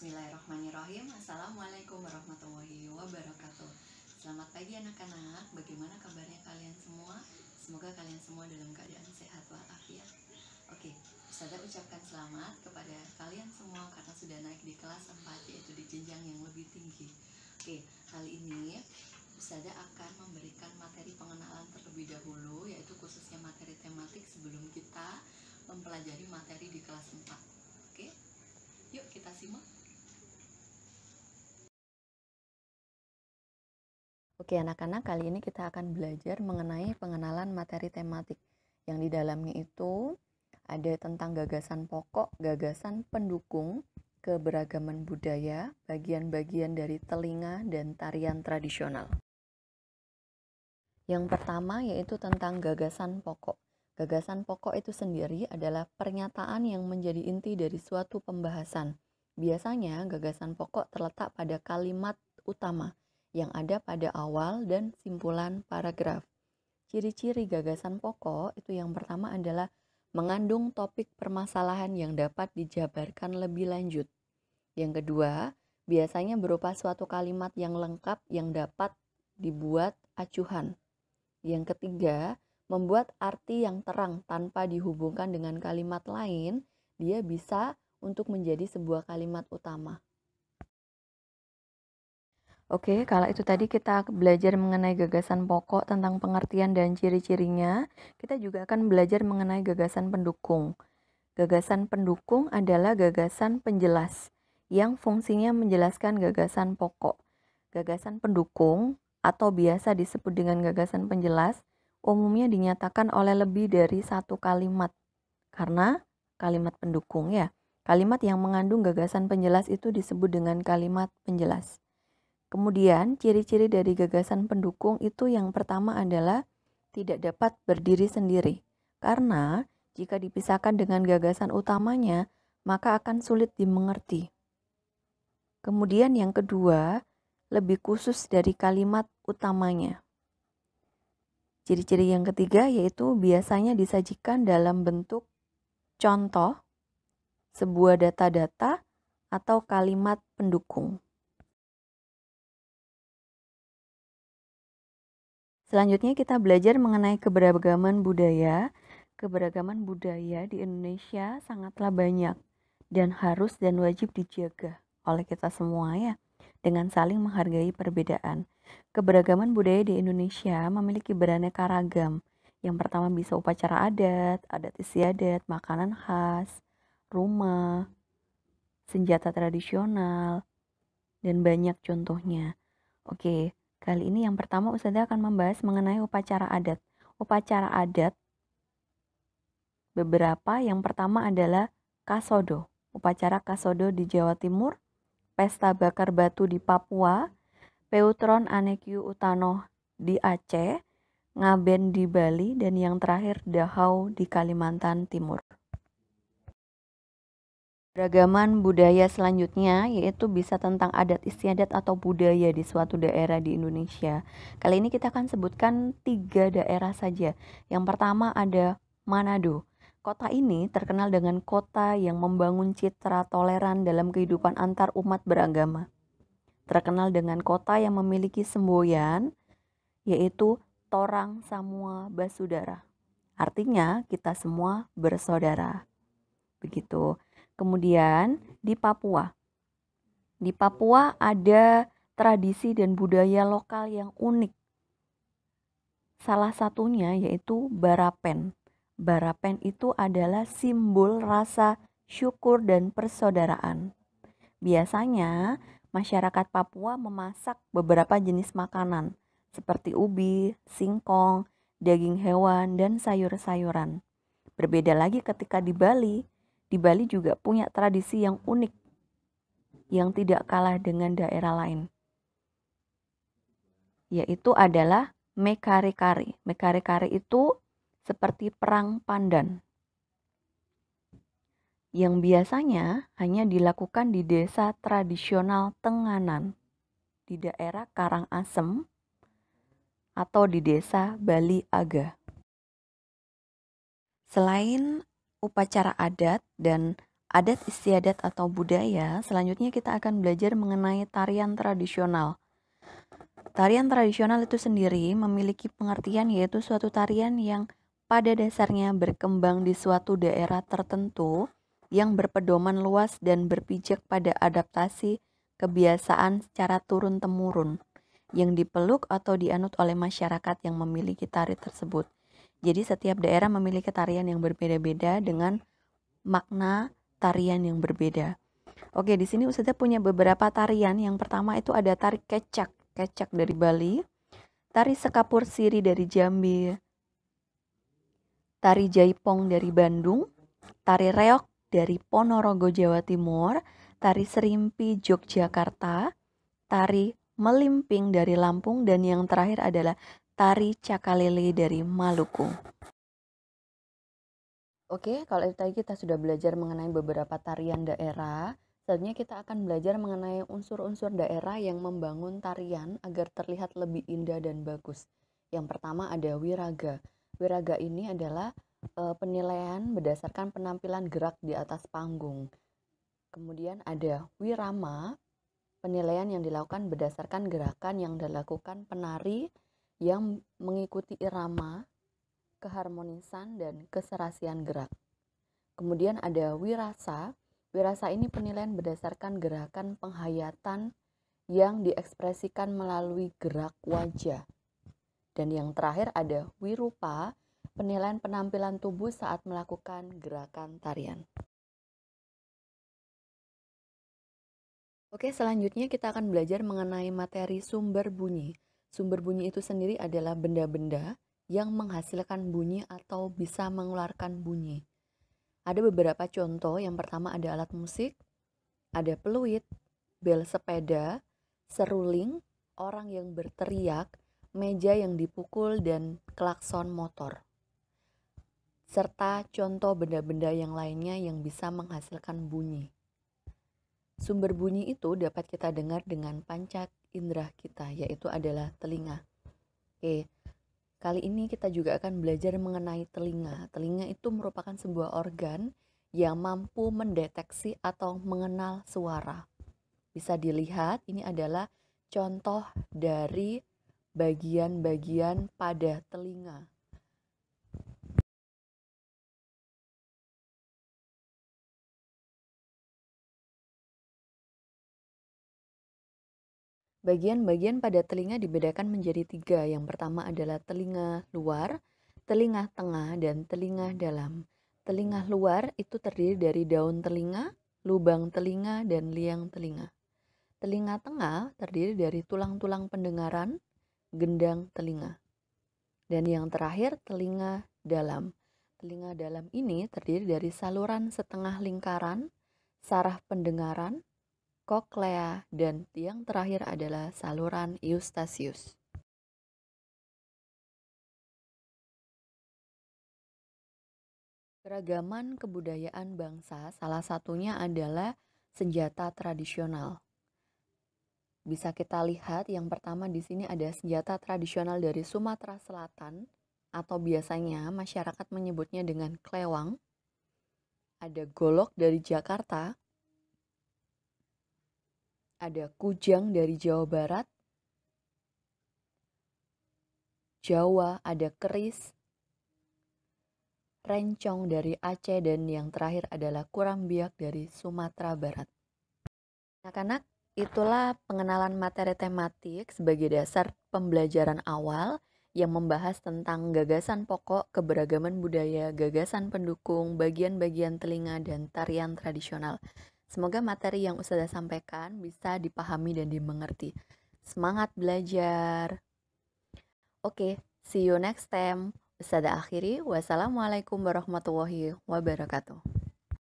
Bismillahirrahmanirrahim. Assalamualaikum warahmatullahi wabarakatuh. Selamat pagi anak-anak. Bagaimana kabarnya kalian semua? Semoga kalian semua dalam keadaan sehat walafiat. Oke, Ustazah ucapkan selamat kepada kalian semua karena sudah naik di kelas 4, yaitu di jenjang yang lebih tinggi. Oke, kali ini Ustazah akan memberikan materi pengenalan terlebih dahulu, yaitu khususnya materi tematik sebelum kita mempelajari materi di kelas 4. Oke, yuk kita simak. Oke anak-anak, kali ini kita akan belajar mengenai pengenalan materi tematik yang di dalamnya itu ada tentang gagasan pokok, gagasan pendukung, keberagaman budaya, bagian-bagian dari telinga, dan tarian tradisional. Yang pertama yaitu tentang gagasan pokok. Gagasan pokok itu sendiri adalah pernyataan yang menjadi inti dari suatu pembahasan. Biasanya gagasan pokok terletak pada kalimat utama yang ada pada awal dan simpulan paragraf. Ciri-ciri gagasan pokok itu yang pertama adalah mengandung topik permasalahan yang dapat dijabarkan lebih lanjut. Yang kedua, biasanya berupa suatu kalimat yang lengkap yang dapat dibuat acuhan. Yang ketiga, membuat arti yang terang tanpa dihubungkan dengan kalimat lain, dia bisa untuk menjadi sebuah kalimat utama. Oke, kalau itu tadi kita belajar mengenai gagasan pokok tentang pengertian dan ciri-cirinya, kita juga akan belajar mengenai gagasan pendukung. Gagasan pendukung adalah gagasan penjelas yang fungsinya menjelaskan gagasan pokok. Gagasan pendukung atau biasa disebut dengan gagasan penjelas umumnya dinyatakan oleh lebih dari satu kalimat. Karena kalimat pendukung ya, kalimat yang mengandung gagasan penjelas itu disebut dengan kalimat penjelas. Kemudian, ciri-ciri dari gagasan pendukung itu yang pertama adalah tidak dapat berdiri sendiri. Karena jika dipisahkan dengan gagasan utamanya, maka akan sulit dimengerti. Kemudian yang kedua, lebih khusus dari kalimat utamanya. Ciri-ciri yang ketiga yaitu biasanya disajikan dalam bentuk contoh, sebuah data-data, atau kalimat pendukung. Selanjutnya kita belajar mengenai keberagaman budaya. Keberagaman budaya di Indonesia sangatlah banyak dan harus dan wajib dijaga oleh kita semua ya, dengan saling menghargai perbedaan. Keberagaman budaya di Indonesia memiliki beraneka ragam. Yang pertama bisa upacara adat, adat istiadat, makanan khas, rumah, senjata tradisional, dan banyak contohnya. Oke. Kali ini yang pertama Ustazah akan membahas mengenai upacara adat. Upacara adat beberapa, yang pertama adalah Kasodo. Upacara Kasodo di Jawa Timur, Pesta Bakar Batu di Papua, Peutron Anekyu Utano di Aceh, Ngaben di Bali, dan yang terakhir Dahau di Kalimantan Timur. Beragaman budaya selanjutnya yaitu bisa tentang adat istiadat atau budaya di suatu daerah di Indonesia. Kali ini kita akan sebutkan 3 daerah saja. Yang pertama ada Manado. Kota ini terkenal dengan kota yang membangun citra toleran dalam kehidupan antar umat beragama. Terkenal dengan kota yang memiliki semboyan yaitu Torang Samua Basudara. Artinya kita semua bersaudara. Begitu. Kemudian di Papua. Di Papua ada tradisi dan budaya lokal yang unik. Salah satunya yaitu barapen. Barapen itu adalah simbol rasa syukur dan persaudaraan. Biasanya masyarakat Papua memasak beberapa jenis makanan seperti ubi, singkong, daging hewan, dan sayur-sayuran. Berbeda lagi ketika di Bali. Di Bali juga punya tradisi yang unik yang tidak kalah dengan daerah lain, yaitu adalah Mekare-kare. Mekare-kare itu seperti perang pandan yang biasanya hanya dilakukan di desa tradisional Tenganan, di daerah Karangasem, atau di desa Bali Aga. Selain upacara adat dan adat istiadat atau budaya, selanjutnya kita akan belajar mengenai tarian tradisional. Tarian tradisional itu sendiri memiliki pengertian yaitu suatu tarian yang pada dasarnya berkembang di suatu daerah tertentu yang berpedoman luas dan berpijak pada adaptasi kebiasaan secara turun-temurun yang dipeluk atau dianut oleh masyarakat yang memiliki tari tersebut. Jadi setiap daerah memiliki tarian yang berbeda-beda dengan makna tarian yang berbeda. Oke, di sini Ustazah punya beberapa tarian. Yang pertama itu ada tari kecak, kecak dari Bali, tari sekapur siri dari Jambi, tari jaipong dari Bandung, tari reok dari Ponorogo Jawa Timur, tari serimpi Yogyakarta, tari melimping dari Lampung, dan yang terakhir adalah tari cakalele dari Maluku. Oke, kalau tadi kita sudah belajar mengenai beberapa tarian daerah, selanjutnya kita akan belajar mengenai unsur-unsur daerah yang membangun tarian agar terlihat lebih indah dan bagus. Yang pertama ada wiraga. Wiraga ini adalah penilaian berdasarkan penampilan gerak di atas panggung. Kemudian ada wirama, penilaian yang dilakukan berdasarkan gerakan yang dilakukan penari yang mengikuti irama, keharmonisan, dan keserasian gerak. Kemudian ada wirasa. Wirasa ini penilaian berdasarkan gerakan penghayatan yang diekspresikan melalui gerak wajah. Dan yang terakhir ada wirupa, penilaian penampilan tubuh saat melakukan gerakan tarian. Oke, selanjutnya kita akan belajar mengenai materi sumber bunyi. Sumber bunyi itu sendiri adalah benda-benda yang menghasilkan bunyi atau bisa mengeluarkan bunyi. Ada beberapa contoh. Yang pertama ada alat musik, ada peluit, bel sepeda, seruling, orang yang berteriak, meja yang dipukul, dan klakson motor. Serta contoh benda-benda yang lainnya yang bisa menghasilkan bunyi. Sumber bunyi itu dapat kita dengar dengan panca indera kita, yaitu adalah telinga. Oke, kali ini kita juga akan belajar mengenai telinga. Telinga itu merupakan sebuah organ yang mampu mendeteksi atau mengenal suara. Bisa dilihat, ini adalah contoh dari bagian-bagian pada telinga. Bagian-bagian pada telinga dibedakan menjadi 3. Yang pertama adalah telinga luar, telinga tengah, dan telinga dalam. Telinga luar itu terdiri dari daun telinga, lubang telinga, dan liang telinga. Telinga tengah terdiri dari tulang-tulang pendengaran, gendang telinga. Dan yang terakhir telinga dalam. Telinga dalam ini terdiri dari saluran setengah lingkaran, saraf pendengaran, koklea, dan yang terakhir adalah saluran eustasius. Keragaman kebudayaan bangsa salah satunya adalah senjata tradisional. Bisa kita lihat yang pertama di sini ada senjata tradisional dari Sumatera Selatan atau biasanya masyarakat menyebutnya dengan klewang. Ada golok dari Jakarta. Ada kujang dari Jawa Barat. Jawa ada keris, rencong dari Aceh, dan yang terakhir adalah kurambiak dari Sumatera Barat. Anak-anak, itulah pengenalan materi tematik sebagai dasar pembelajaran awal yang membahas tentang gagasan pokok, keberagaman budaya, gagasan pendukung, bagian-bagian telinga, dan tarian tradisional. Semoga materi yang Ustazah sampaikan bisa dipahami dan dimengerti. Semangat belajar. Oke, see you next time. Ustazah akhiri, wassalamualaikum warahmatullahi wabarakatuh.